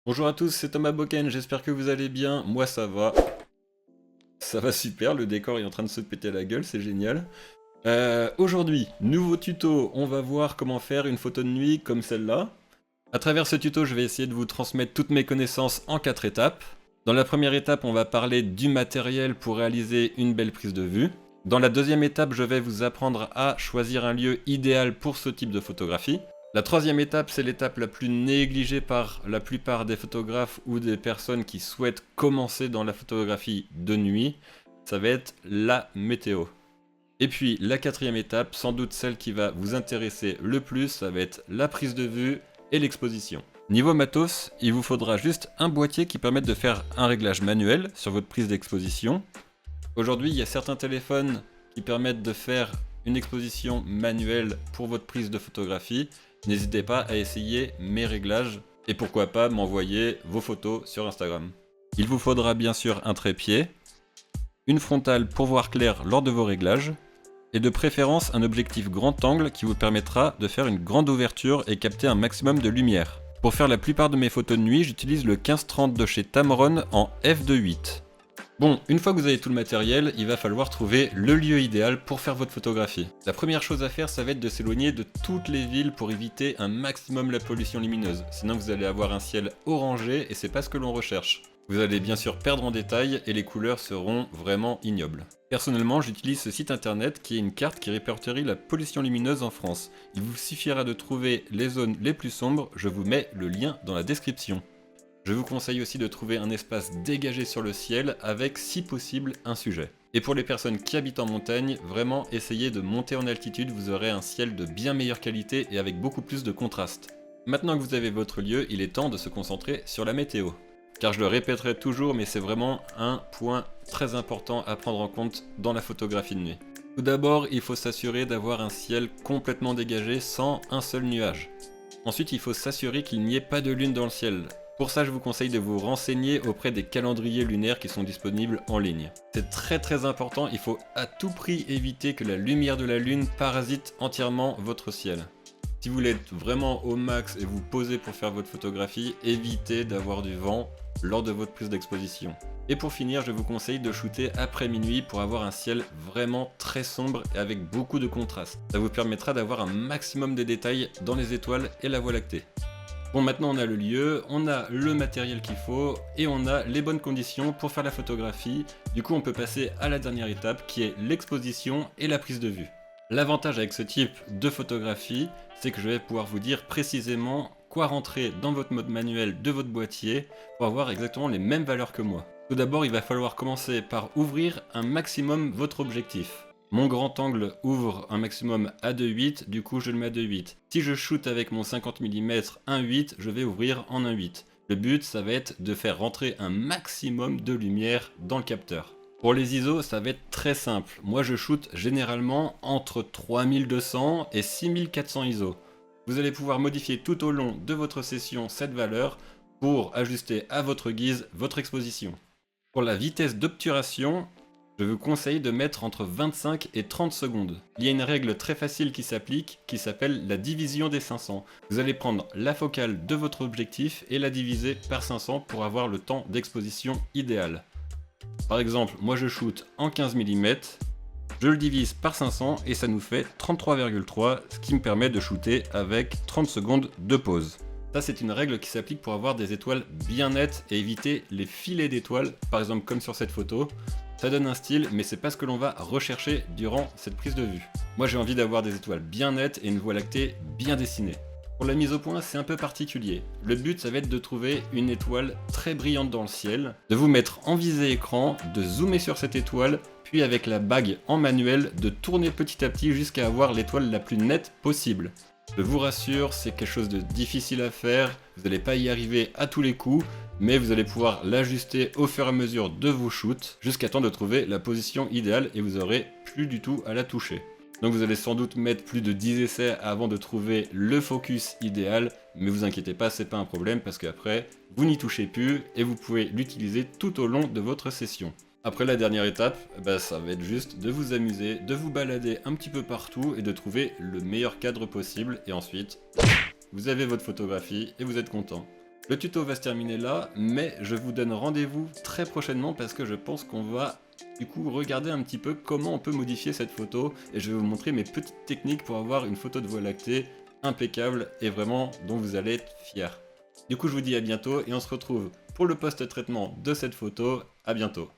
Bonjour à tous, c'est Thomas Boken, j'espère que vous allez bien. Moi ça va. Ça va super, le décor est en train de se péter la gueule, c'est génial. Aujourd'hui, nouveau tuto, on va voir comment faire une photo de nuit comme celle-là. À travers ce tuto, je vais essayer de vous transmettre toutes mes connaissances en 4 étapes. Dans la première étape, on va parler du matériel pour réaliser une belle prise de vue. Dans la deuxième étape, je vais vous apprendre à choisir un lieu idéal pour ce type de photographie. La troisième étape, c'est l'étape la plus négligée par la plupart des photographes ou des personnes qui souhaitent commencer dans la photographie de nuit. Ça va être la météo. Et puis la quatrième étape, sans doute celle qui va vous intéresser le plus, ça va être la prise de vue et l'exposition. Niveau matos, il vous faudra juste un boîtier qui permette de faire un réglage manuel sur votre prise d'exposition. Aujourd'hui, il y a certains téléphones qui permettent de faire une exposition manuelle pour votre prise de photographie. N'hésitez pas à essayer mes réglages et pourquoi pas m'envoyer vos photos sur Instagram. Il vous faudra bien sûr un trépied, une frontale pour voir clair lors de vos réglages, et de préférence un objectif grand angle qui vous permettra de faire une grande ouverture et capter un maximum de lumière. Pour faire la plupart de mes photos de nuit, j'utilise le 15-30 de chez Tamron en f2.8. Bon, une fois que vous avez tout le matériel, il va falloir trouver le lieu idéal pour faire votre photographie. La première chose à faire, ça va être de s'éloigner de toutes les villes pour éviter un maximum la pollution lumineuse. Sinon vous allez avoir un ciel orangé et c'est pas ce que l'on recherche. Vous allez bien sûr perdre en détail et les couleurs seront vraiment ignobles. Personnellement, j'utilise ce site internet qui est une carte qui répertorie la pollution lumineuse en France. Il vous suffira de trouver les zones les plus sombres, je vous mets le lien dans la description. Je vous conseille aussi de trouver un espace dégagé sur le ciel avec, si possible, un sujet. Et pour les personnes qui habitent en montagne, vraiment essayez de monter en altitude, vous aurez un ciel de bien meilleure qualité et avec beaucoup plus de contraste. Maintenant que vous avez votre lieu, il est temps de se concentrer sur la météo. Car je le répéterai toujours, mais c'est vraiment un point très important à prendre en compte dans la photographie de nuit. Tout d'abord, il faut s'assurer d'avoir un ciel complètement dégagé sans un seul nuage. Ensuite, il faut s'assurer qu'il n'y ait pas de lune dans le ciel. Pour ça, je vous conseille de vous renseigner auprès des calendriers lunaires qui sont disponibles en ligne. C'est très important, il faut à tout prix éviter que la lumière de la lune parasite entièrement votre ciel. Si vous voulez être vraiment au max et vous poser pour faire votre photographie, évitez d'avoir du vent lors de votre prise d'exposition. Et pour finir, je vous conseille de shooter après minuit pour avoir un ciel vraiment très sombre et avec beaucoup de contraste. Ça vous permettra d'avoir un maximum de détails dans les étoiles et la Voie lactée. Bon, maintenant on a le lieu, on a le matériel qu'il faut et on a les bonnes conditions pour faire la photographie. Du coup, on peut passer à la dernière étape qui est l'exposition et la prise de vue. L'avantage avec ce type de photographie, c'est que je vais pouvoir vous dire précisément quoi rentrer dans votre mode manuel de votre boîtier pour avoir exactement les mêmes valeurs que moi. Tout d'abord, il va falloir commencer par ouvrir un maximum votre objectif. Mon grand angle ouvre un maximum à 2.8, du coup je le mets à 2.8. Si je shoot avec mon 50 mm 1.8, je vais ouvrir en 1.8. Le but, ça va être de faire rentrer un maximum de lumière dans le capteur. Pour les ISO, ça va être très simple. Moi je shoot généralement entre 3200 et 6400 ISO. Vous allez pouvoir modifier tout au long de votre session cette valeur pour ajuster à votre guise votre exposition. Pour la vitesse d'obturation, je vous conseille de mettre entre 25 et 30 secondes. Il y a une règle très facile qui s'applique, qui s'appelle la division des 500. Vous allez prendre la focale de votre objectif et la diviser par 500 pour avoir le temps d'exposition idéal. Par exemple, moi je shoot en 15 mm, je le divise par 500 et ça nous fait 33,3, ce qui me permet de shooter avec 30 secondes de pause. Ça, c'est une règle qui s'applique pour avoir des étoiles bien nettes et éviter les filets d'étoiles, par exemple comme sur cette photo. Ça donne un style, mais c'est pas ce que l'on va rechercher durant cette prise de vue. Moi j'ai envie d'avoir des étoiles bien nettes et une Voie lactée bien dessinée. Pour la mise au point, c'est un peu particulier. Le but, ça va être de trouver une étoile très brillante dans le ciel, de vous mettre en visée écran, de zoomer sur cette étoile, puis avec la bague en manuel, de tourner petit à petit jusqu'à avoir l'étoile la plus nette possible. Je vous rassure, c'est quelque chose de difficile à faire, vous n'allez pas y arriver à tous les coups, mais vous allez pouvoir l'ajuster au fur et à mesure de vos shoots, jusqu'à temps de trouver la position idéale et vous aurez plus du tout à la toucher. Donc vous allez sans doute mettre plus de 10 essais avant de trouver le focus idéal, mais vous inquiétez pas, c'est pas un problème parce qu'après, vous n'y touchez plus et vous pouvez l'utiliser tout au long de votre session. Après la dernière étape, ça va être juste de vous amuser, de vous balader un petit peu partout et de trouver le meilleur cadre possible. Et ensuite, vous avez votre photographie et vous êtes content. Le tuto va se terminer là, mais je vous donne rendez-vous très prochainement parce que je pense qu'on va du coup regarder un petit peu comment on peut modifier cette photo et je vais vous montrer mes petites techniques pour avoir une photo de Voie lactée impeccable et vraiment dont vous allez être fiers. Du coup je vous dis à bientôt et on se retrouve pour le post-traitement de cette photo. À bientôt.